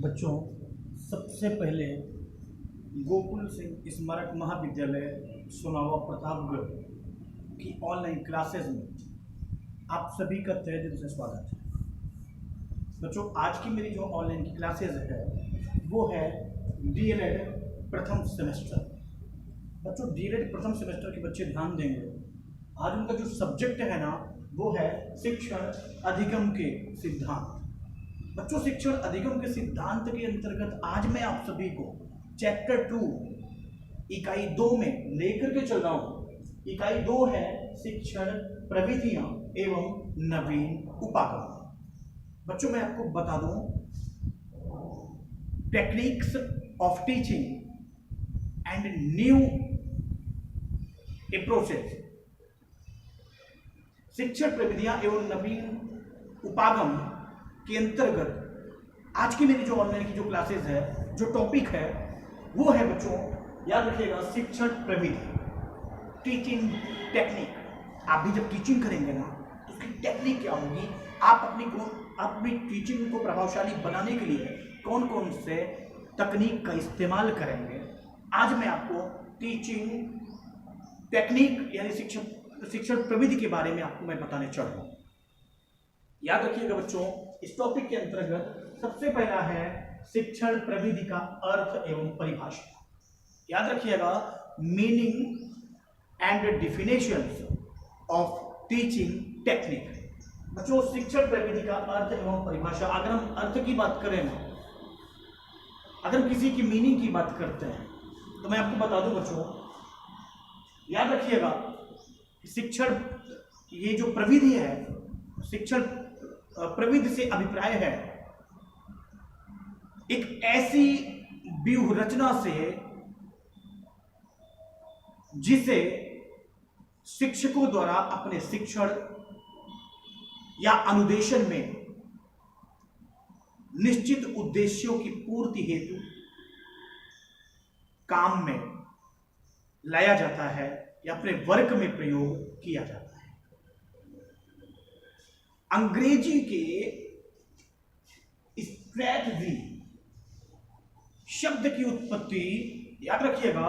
बच्चों, सबसे पहले गोकुल सिंह स्मारक महाविद्यालय सोनावा प्रतापगढ़ की ऑनलाइन क्लासेज में आप सभी का तहे दिल से स्वागत है। बच्चों, आज की मेरी जो ऑनलाइन की क्लासेज है वो है डीएलएड प्रथम सेमेस्टर। बच्चों, डीएलएड प्रथम सेमेस्टर के बच्चे ध्यान देंगे। आज उनका जो सब्जेक्ट है ना वो है शिक्षण अधिगम के सिद्धांत। बच्चों, शिक्षण अधिगम के सिद्धांत के अंतर्गत आज मैं आप सभी को चैप्टर 2 इकाई 2 में लेकर के चल रहा हूं। इकाई 2 है शिक्षण प्रविधियां एवं नवीन उपागम। बच्चों, मैं आपको बता दूं, techniques of teaching and new approaches, शिक्षण प्रविधियां एवं नवीन उपागम के अंतर्गत आज की मेरी जो ऑनलाइन की जो क्लासेस है, जो टॉपिक है वो है बच्चों, याद रखिएगा, शिक्षण प्रविधि, टीचिंग टेक्निक। आप भी जब टीचिंग करेंगे ना तो उसकी टेक्निक क्या होगी, आप अपनी टीचिंग को प्रभावशाली बनाने के लिए कौन कौन से तकनीक का इस्तेमाल करेंगे, आज मैं आपको टीचिंग टेक्निक यानी शिक्षण प्रविधि के बारे में आपको मैं बताने चल रहा हूं। याद रखिएगा बच्चों, इस टॉपिक के अंतर्गत सबसे पहला है शिक्षण प्रविधि का अर्थ एवं परिभाषा। याद रखिएगा, meaning and definitions of teaching technique. बच्चों, शिक्षण प्रविधि का अर्थ एवं परिभाषा, अगर हम अर्थ की बात करें ना, अगर किसी की मीनिंग की बात करते हैं तो मैं आपको बता दूं बच्चों, याद रखिएगा, शिक्षण ये जो प्रविधि है, शिक्षण प्रविधि से अभिप्राय है एक ऐसी व्यूह रचना से जिसे शिक्षकों द्वारा अपने शिक्षण या अनुदेशन में निश्चित उद्देश्यों की पूर्ति हेतु काम में लाया जाता है या अपने वर्क में प्रयोग किया जाता है। अंग्रेजी के स्ट्रैटेजी शब्द की उत्पत्ति, याद रखिएगा,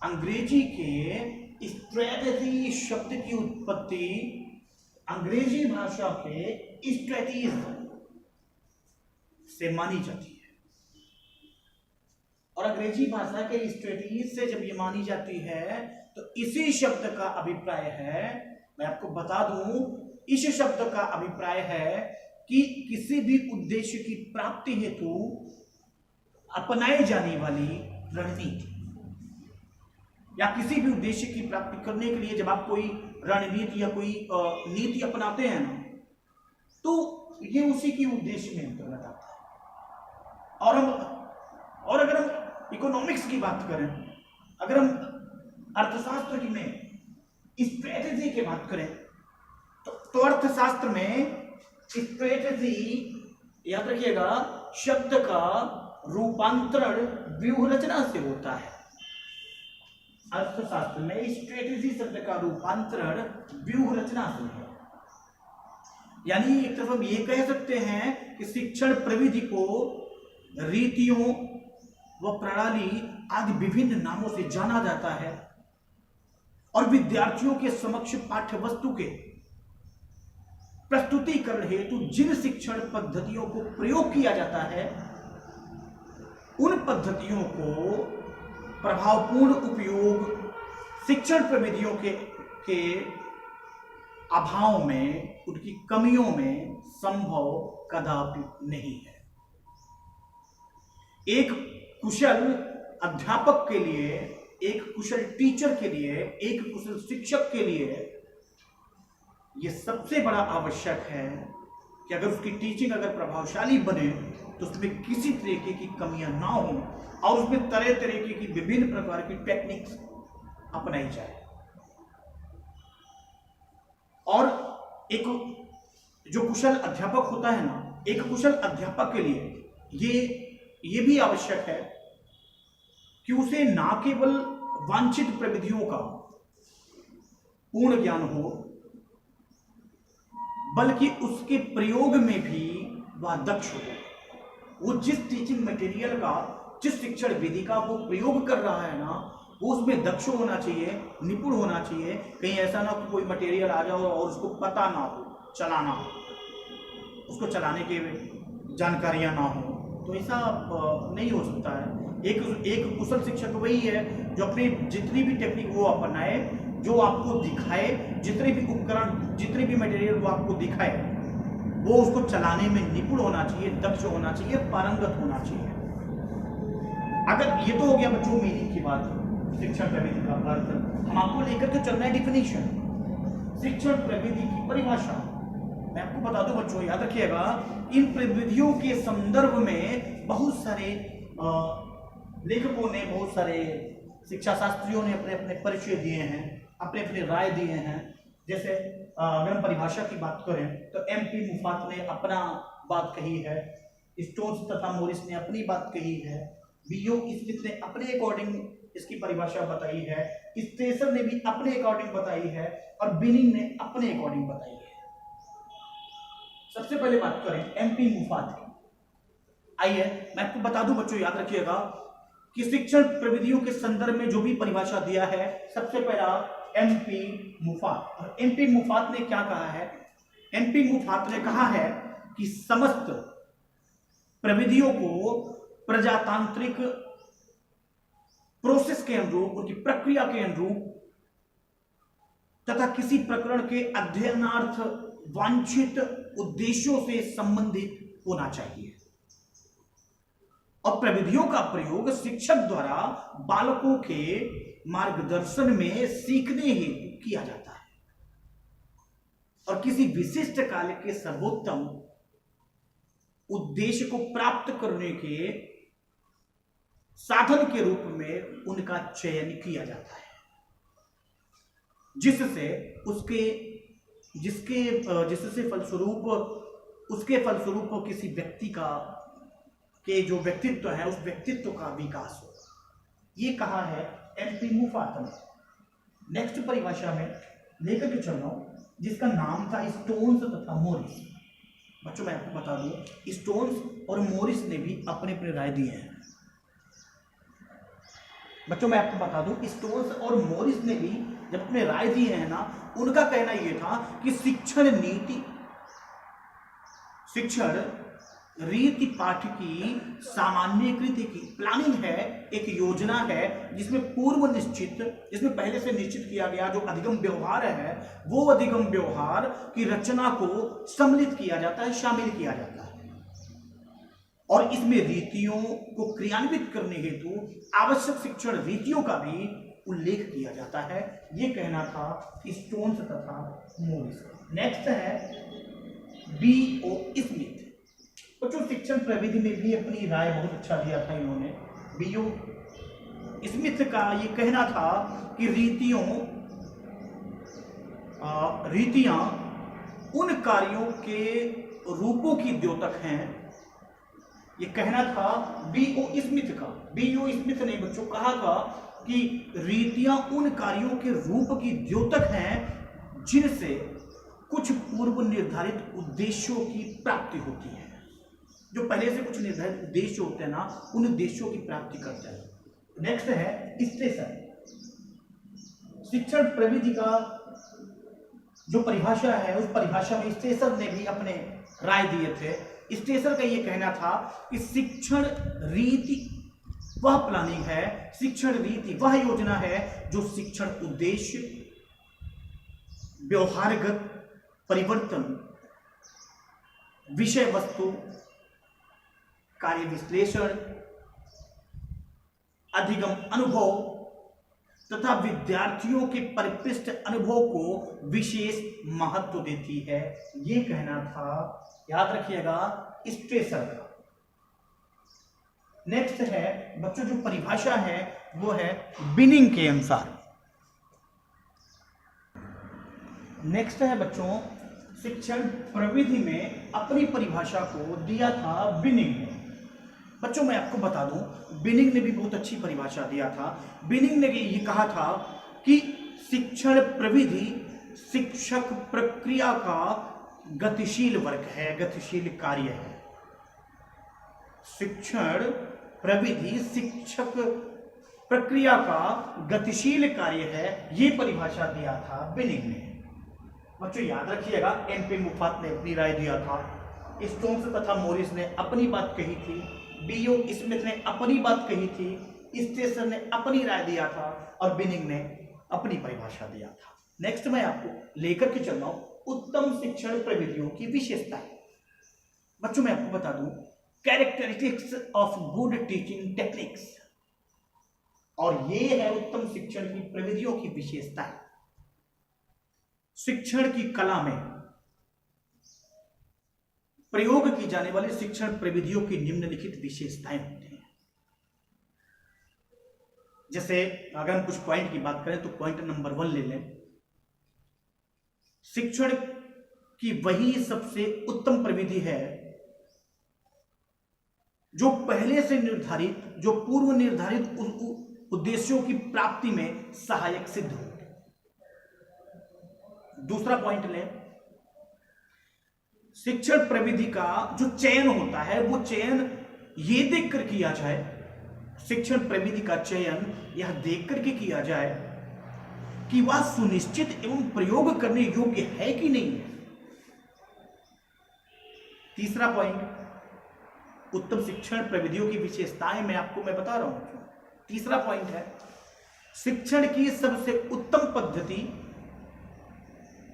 अंग्रेजी के स्ट्रैटेजी शब्द की उत्पत्ति अंग्रेजी भाषा के स्ट्रैटेजी से मानी जाती है। और अंग्रेजी भाषा के स्ट्रैटेजी से जब ये मानी जाती है तो इसी शब्द का अभिप्राय है, मैं आपको बता दूं, इस शब्द का अभिप्राय है कि किसी भी उद्देश्य की प्राप्ति हेतु अपनाई जाने वाली रणनीति, या किसी भी उद्देश्य की प्राप्ति करने के लिए जब आप कोई रणनीति या कोई नीति अपनाते हैं ना, तो ये उसी की उद्देश्य में अंतर्गत आता है। और अगर हम इकोनॉमिक्स की बात करें, अगर हम अर्थशास्त्र की में स्ट्रेटेजी की बात करें तो अर्थशास्त्र में स्ट्रेटेजी, याद रखिएगा, शब्द का रूपांतरण व्यूह रचना से होता है। अर्थशास्त्र में स्ट्रेटेजी शब्द का रूपांतरण व्यूह रचना से है। यानी एक तरफ हम ये कह सकते हैं कि शिक्षण प्रविधि को रीतियों व प्रणाली आदि विभिन्न नामों से जाना जाता है और विद्यार्थियों के समक्ष पाठ्य वस्तु के प्रस्तुतिकरण हेतु जिन शिक्षण पद्धतियों को प्रयोग किया जाता है, उन पद्धतियों को प्रभावपूर्ण उपयोग शिक्षण प्रविधियों के अभाव में, उनकी कमियों में संभव कदापि नहीं है। एक कुशल अध्यापक के लिए, एक कुशल टीचर के लिए, एक कुशल शिक्षक के लिए यह सबसे बड़ा आवश्यक है कि अगर उसकी टीचिंग अगर प्रभावशाली बने तो उसमें किसी तरीके की कमियां ना हो और उसमें तरह तरीके की विभिन्न प्रकार की टेक्निक्स अपनाई जाए। और एक जो कुशल अध्यापक होता है ना, एक कुशल अध्यापक के लिए ये भी आवश्यक है कि उसे ना केवल वांछित प्रविधियों का पूर्ण ज्ञान हो, बल्कि उसके प्रयोग में भी वह दक्ष हो। वो जिस टीचिंग मटेरियल का, जिस शिक्षण विधि का वो प्रयोग कर रहा है ना, वो उसमें दक्ष होना चाहिए, निपुण होना चाहिए। कहीं ऐसा ना कोई मटेरियल आ जाओ और उसको पता ना हो चलाना, उसको चलाने की जानकारियां ना हो, तो ऐसा नहीं हो सकता है। एक कुशल शिक्षक वही है जो अपनी जितनी भी टेक्निक वो अपनाए, जो आपको दिखाए, जितने भी उपकरण, जितने भी मटेरियल वो आपको दिखाए, वो उसको चलाने में निपुण होना चाहिए, दक्ष होना चाहिए, पारंगत होना चाहिए। अगर ये तो हो गया बच्चों मीनिंग की बात, शिक्षण प्रविधि का अर्थ। हम आपको लेकर के चलना है डिफिनीशन, शिक्षण प्रविधि की परिभाषा। मैं आपको बता दूं बच्चों, याद रखिएगा, इन प्रविधियों के संदर्भ में बहुत सारे लेखकों ने, बहुत सारे शिक्षा शास्त्रियों ने अपने अपने परिचय दिए हैं, अपने अपने राय दिए हैं। जैसे अगर हम परिभाषा की बात करें तो MP मुफात ने अपना बात कही है, स्टोन्स तथा मोरिस ने अपनी बात कही है, B.O. स्मिथ ने अपने अकॉर्डिंग इसकी परिभाषा बताई है, स्टेसर ने भी अपने अकॉर्डिंग बताई है, और बिनिंग ने अपने अकॉर्डिंग बताई है। सबसे पहले बात करें MP मुफात की। आइए मैं आपको बता दूं बच्चों, याद रखिएगा कि शिक्षण प्रविधियों के संदर्भ में जो भी परिभाषा दिया है, सबसे पहला MP मुफात। और MP मुफात ने क्या कहा है? MP मुफात ने कहा है कि समस्त प्रविधियों को प्रजातांत्रिक प्रोसेस के अनुरूप, उनकी प्रक्रिया के अनुरूप तथा किसी प्रकरण के अध्ययनार्थ वांछित उद्देश्यों से संबंधित होना चाहिए, और प्रविधियों का प्रयोग शिक्षक द्वारा बालकों के मार्गदर्शन में सीखने हेतु किया जाता है, और किसी विशिष्ट काल के सर्वोत्तम उद्देश्य को प्राप्त करने के साधन के रूप में उनका चयन किया जाता है, जिससे फलस्वरूप किसी व्यक्ति का के जो व्यक्तित्व है, उस व्यक्तित्व का विकास हो। ये कहा है MP मुफात ने। नेक्स्ट परिभाषा में लेकर के चल रहा हूं, जिसका नाम था स्टोन्स तथा मोरिस। बच्चों मैं आपको बता दूं, स्टोन्स और मोरिस ने भी अपने अपने राय दिए हैं। बच्चों मैं आपको बता दूं, स्टोन्स और मोरिस ने भी जब अपने राय दिए हैं ना, उनका कहना यह था कि शिक्षण रीति पाठ की सामान्यकृत की प्लानिंग है, एक योजना है जिसमें जिसमें पहले से निश्चित किया गया जो अधिगम व्यवहार है, वो अधिगम व्यवहार की रचना को सम्मिलित किया जाता है, शामिल किया जाता है, और इसमें रीतियों को क्रियान्वित करने हेतु आवश्यक शिक्षण रीतियों का भी उल्लेख किया जाता है। ये कहना था स्टोन्स तथा मोरिस। नेक्स्ट है B.O. स्मिथ। बच्चों शिक्षण प्रविधि में भी अपनी राय बहुत अच्छा दिया था इन्होंने। B.O. स्मिथ का ये कहना था कि रीतियां उन कार्यों के रूपों की द्योतक हैं। ये कहना था B.O. स्मिथ का। B.O. स्मिथ ने बच्चों कहा था कि रीतियां उन कार्यों के रूप की द्योतक हैं जिनसे कुछ पूर्व निर्धारित उद्देश्यों की प्राप्ति होती है। जो पहले से कुछ निर्धारित उद्देश्य होते हैं ना, उन उद्देश्यों की प्राप्ति करता है। नेक्स्ट है स्टेसर। शिक्षण प्रविधि का जो परिभाषा है, उस परिभाषा में स्टेसर ने भी अपने राय दिए थे। स्टेसर का ये कहना था कि शिक्षण रीति वह प्लानिंग है, शिक्षण रीति वह योजना है जो शिक्षण उद्देश्य, व्यवहारगत परिवर्तन, विषय वस्तु, कार्य विश्लेषण, अधिगम अनुभव तथा विद्यार्थियों के परिपृष्ठ अनुभव को विशेष महत्व देती है। यह कहना था, याद रखिएगा, स्टेसर का। नेक्स्ट है बच्चों जो परिभाषा है वो है बिनिंग के अनुसार। नेक्स्ट है बच्चों, शिक्षण प्रविधि में अपनी परिभाषा को दिया था बिनिंग ने। बच्चों मैं आपको बता दूं, बिनिंग ने भी बहुत अच्छी परिभाषा दिया था। बिनिंग ने ये कहा था कि शिक्षण प्रविधि शिक्षक प्रक्रिया का गतिशील वर्ग है, गतिशील कार्य है। शिक्षण प्रविधि शिक्षक प्रक्रिया का गतिशील कार्य है, ये परिभाषा दिया था बिनिंग ने। बच्चों याद रखिएगा, एन.पी. मुफात ने अपनी राय दिया था, स्टोन्स तथा मोरिस ने अपनी बात कही थी, B.O. स्मिथ ने अपनी बात कही थी, स्टेसन ने अपनी राय दिया था और बिनिंग ने अपनी परिभाषा दिया था। नेक्स्ट मैं आपको लेकर के चल रहा हूं उत्तम शिक्षण प्रविधियों की विशेषताएं। बच्चों मैं आपको बता दूं characteristics of good teaching techniques, और ये है उत्तम शिक्षण की प्रविधियों की विशेषताएं। शिक्षण की कला में प्रयोग की जाने वाली शिक्षण प्रविधियों की निम्नलिखित विशेषताएं होती हैं। जैसे अगर हम कुछ पॉइंट की बात करें तो पॉइंट नंबर 1 ले लें। शिक्षण की वही सबसे उत्तम प्रविधि है जो पहले से निर्धारित, जो पूर्व निर्धारित उद्देश्यों की प्राप्ति में सहायक सिद्ध हो। दूसरा पॉइंट लें, शिक्षण प्रविधि का जो चयन होता है वो चयन ये देखकर किया जाए, शिक्षण प्रविधि का चयन यह देखकर के किया जाए कि वह सुनिश्चित एवं प्रयोग करने योग्य है कि नहीं है। तीसरा पॉइंट उत्तम शिक्षण प्रविधियों की विशेषताएं मैं बता रहा हूं। तीसरा पॉइंट है शिक्षण की सबसे उत्तम पद्धति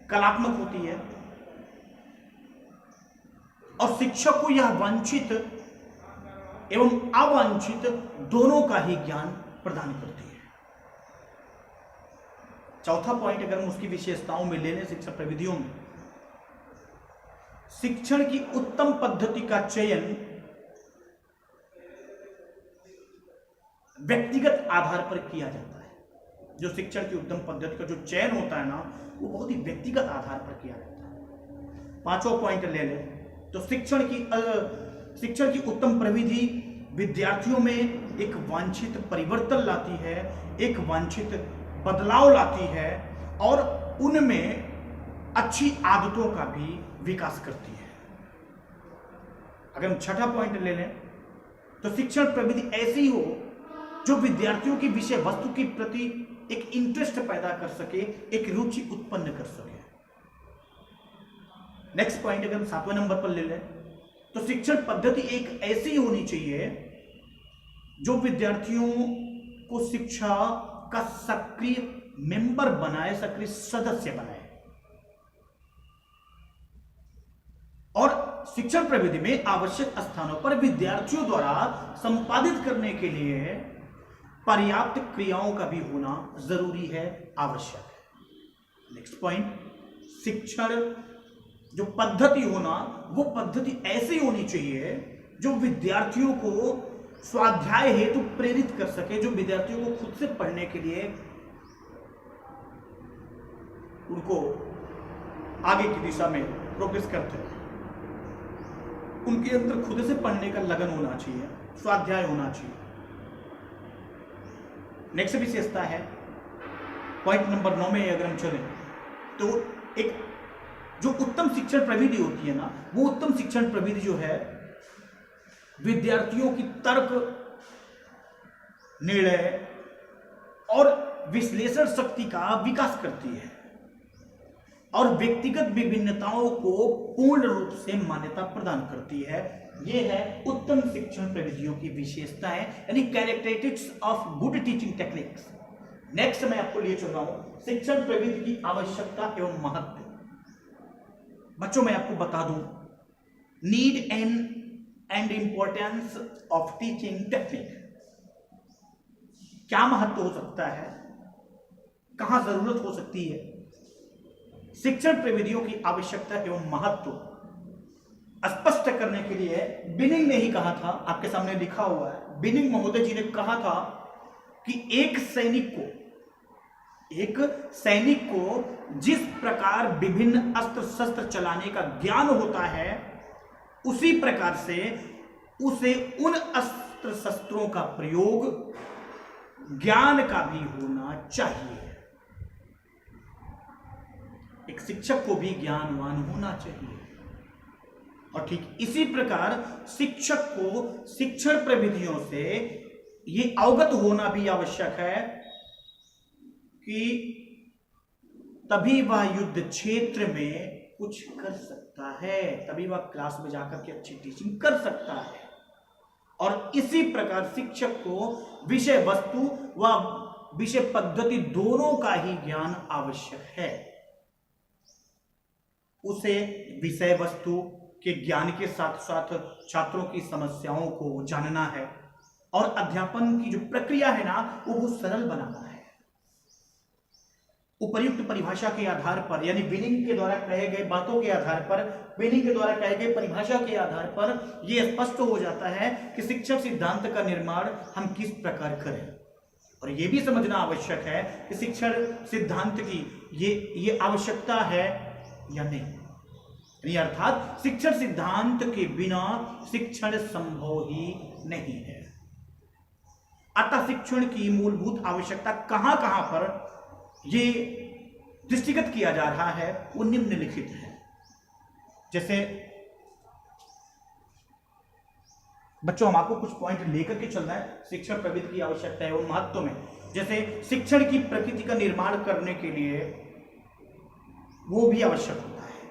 कलात्मक होती है और शिक्षक को यह वांछित एवं अवांछित दोनों का ही ज्ञान प्रदान करती है। चौथा पॉइंट अगर हम उसकी विशेषताओं में ले लें शिक्षण प्रविधियों में, शिक्षण की उत्तम पद्धति का चयन व्यक्तिगत आधार पर किया जाता है। जो शिक्षण की उत्तम पद्धति का जो चयन होता है ना, वो बहुत ही व्यक्तिगत आधार पर किया जाता है। पांचवा पॉइंट ले लें तो शिक्षण की उत्तम प्रविधि विद्यार्थियों में एक वांछित परिवर्तन लाती है, एक वांछित बदलाव लाती है और उनमें अच्छी आदतों का भी विकास करती है। अगर हम छठा पॉइंट ले लें तो शिक्षण प्रविधि ऐसी हो जो विद्यार्थियों की विषय वस्तु के प्रति एक इंटरेस्ट पैदा कर सके, एक रुचि उत्पन्न कर सके। नेक्स्ट पॉइंट अगर हम 7वें नंबर पर ले लें तो शिक्षण पद्धति एक ऐसी होनी चाहिए जो विद्यार्थियों को शिक्षा का सक्रिय मेंबर बनाए, सक्रिय सदस्य बनाए। और शिक्षण प्रविधि में आवश्यक स्थानों पर विद्यार्थियों द्वारा संपादित करने के लिए पर्याप्त क्रियाओं का भी होना जरूरी है, आवश्यक है। नेक्स्ट पॉइंट, शिक्षण जो पद्धति होना, वो पद्धति ऐसी होनी चाहिए जो विद्यार्थियों को स्वाध्याय हेतु प्रेरित कर सके, जो विद्यार्थियों को खुद से पढ़ने के लिए उनको आगे की दिशा में प्रोग्रेस करते हैं। उनके अंदर खुद से पढ़ने का लगन होना चाहिए, स्वाध्याय होना चाहिए। नेक्स्ट विशेषता है पॉइंट नंबर 9 में अगर हम चलें तो एक जो उत्तम शिक्षण प्रविधि होती है ना, वो उत्तम शिक्षण प्रविधि जो है विद्यार्थियों की तर्क, निर्णय और विश्लेषण शक्ति का विकास करती है और व्यक्तिगत विभिन्नताओं को पूर्ण रूप से मान्यता प्रदान करती है। यह है उत्तम शिक्षण प्रविधियों की विशेषताएं, यानी characteristics of good teaching techniques. Next मैं आपको लिए चल रहा हूं शिक्षण प्रविधि की आवश्यकता एवं महत्व। बच्चों मैं आपको बता दूं need and importance of teaching technique. क्या महत्व हो सकता है, कहां जरूरत हो सकती है। शिक्षण प्रविधियों की आवश्यकता एवं महत्व स्पष्ट करने के लिए बिनिंग ने ही कहा था, आपके सामने लिखा हुआ है, बिनिंग महोदय जी ने कहा था कि एक सैनिक को जिस प्रकार विभिन्न अस्त्र शस्त्र चलाने का ज्ञान होता है, उसी प्रकार से उसे उन अस्त्र शस्त्रों का प्रयोग ज्ञान का भी होना चाहिए। एक शिक्षक को भी ज्ञानवान होना चाहिए और ठीक इसी प्रकार शिक्षक को शिक्षण प्रविधियों से ये अवगत होना भी आवश्यक है कि तभी वह युद्ध क्षेत्र में कुछ कर सकता है, तभी वह क्लास में जाकर के अच्छी टीचिंग कर सकता है। और इसी प्रकार शिक्षक को विषय वस्तु व विषय पद्धति दोनों का ही ज्ञान आवश्यक है। उसे विषय वस्तु के ज्ञान के साथ साथ छात्रों की समस्याओं को जानना है और अध्यापन की जो प्रक्रिया है ना वो बहुत सरल बनाना है। उपर्युक्त परिभाषा के आधार पर यानी विनिंग के द्वारा कहे गए बातों के आधार पर, विनिंग के द्वारा कहे गए परिभाषा के आधार पर यह स्पष्ट हो जाता है कि शिक्षण सिद्धांत का निर्माण हम किस प्रकार करें। और यह भी समझना आवश्यक है कि शिक्षण सिद्धांत की ये आवश्यकता है या नहीं, अर्थात शिक्षण सिद्धांत के बिना शिक्षण संभव ही नहीं है। अतः शिक्षण की मूलभूत आवश्यकता कहां कहां पर ये दृष्टिगत किया जा रहा है वो निम्नलिखित है। जैसे बच्चों हम आपको कुछ पॉइंट लेकर के चलना है शिक्षण प्रविधि की आवश्यकता है और महत्व में। जैसे शिक्षण की प्रकृति का निर्माण करने के लिए वो भी आवश्यक होता है,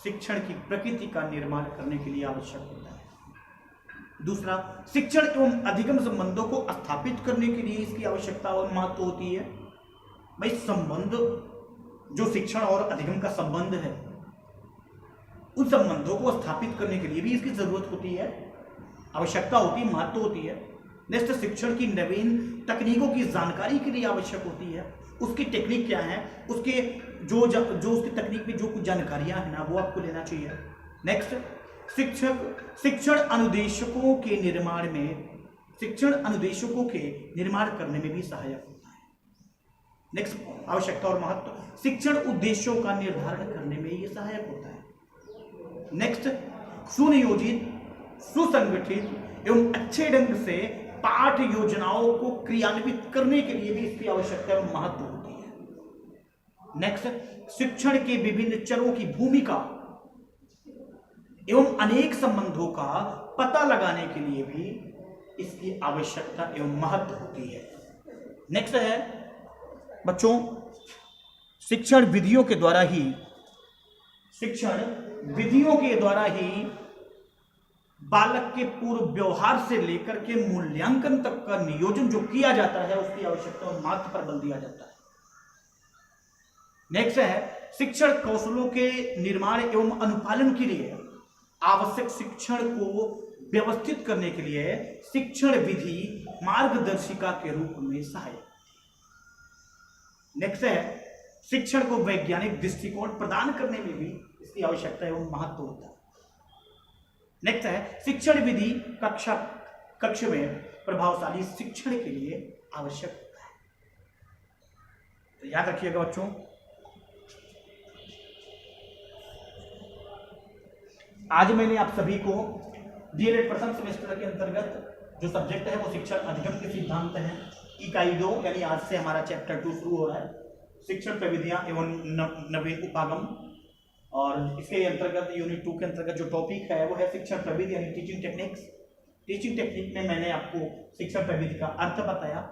शिक्षण की प्रकृति का निर्माण करने के लिए आवश्यक होता है। दूसरा, शिक्षण एवं अधिगम संबंधों को स्थापित करने के लिए इसकी आवश्यकता और महत्व होती है। भाई संबंध जो शिक्षण और अधिगम का संबंध है उन संबंधों को स्थापित करने के लिए भी इसकी जरूरत होती है, आवश्यकता होती है, महत्व होती है। नेक्स्ट, शिक्षण की नवीन तकनीकों की जानकारी के लिए आवश्यक होती है। उसकी टेक्निक क्या है, उसके जो उसकी तकनीक में जो कुछ जानकारियां हैं ना वो आपको लेना चाहिए। नेक्स्ट, शिक्षण अनुदेशकों के निर्माण में, शिक्षण अनुदेशकों के निर्माण करने में भी सहायक होता है। नेक्स्ट, आवश्यकता और महत्व, शिक्षण उद्देश्यों का निर्धारण करने में यह सहायक होता है। नेक्स्ट, सुनियोजित, सुसंगठित एवं अच्छे ढंग से पाठ योजनाओं को क्रियान्वित करने के लिए भी इसकी आवश्यकता और महत्व होती है। नेक्स्ट, शिक्षण के विभिन्न चरों की भूमिका एवं अनेक संबंधों का पता लगाने के लिए भी इसकी आवश्यकता एवं महत्व होती है। नेक्स्ट है बच्चों, शिक्षण विधियों के द्वारा ही बालक के पूर्व व्यवहार से लेकर के मूल्यांकन तक का नियोजन जो किया जाता है उसकी आवश्यकता और महत्व पर बल दिया जाता है। नेक्स्ट है, शिक्षण कौशलों के निर्माण एवं अनुपालन के लिए आवश्यक शिक्षण को व्यवस्थित करने के लिए शिक्षण विधि मार्गदर्शिका के रूप में सहायक। नेक्स्ट है, शिक्षण को वैज्ञानिक दृष्टिकोण प्रदान करने में भी इसकी आवश्यकता एवं महत्व होता है। नेक्स्ट है, शिक्षण विधि कक्ष में प्रभावशाली शिक्षण के लिए आवश्यक होता है। तो याद रखिएगा बच्चों, आज मैंने आप सभी को डीएलएड प्रथम सेमेस्टर के अंतर्गत जो सब्जेक्ट है वो शिक्षण अधिगम के सिद्धांत है, इकाई 2 यानी आज से हमारा चैप्टर 2 शुरू हो रहा है, शिक्षण प्रविधियां एवं नवीन उपागम। और इसके अंतर्गत यूनिट 2 के अंतर्गत जो टॉपिक है वो है शिक्षण प्रविधि यानी टीचिंग टेक्निक्स। टीचिंग टेक्निक में मैंने आपको शिक्षण प्रविधि का अर्थ बताया।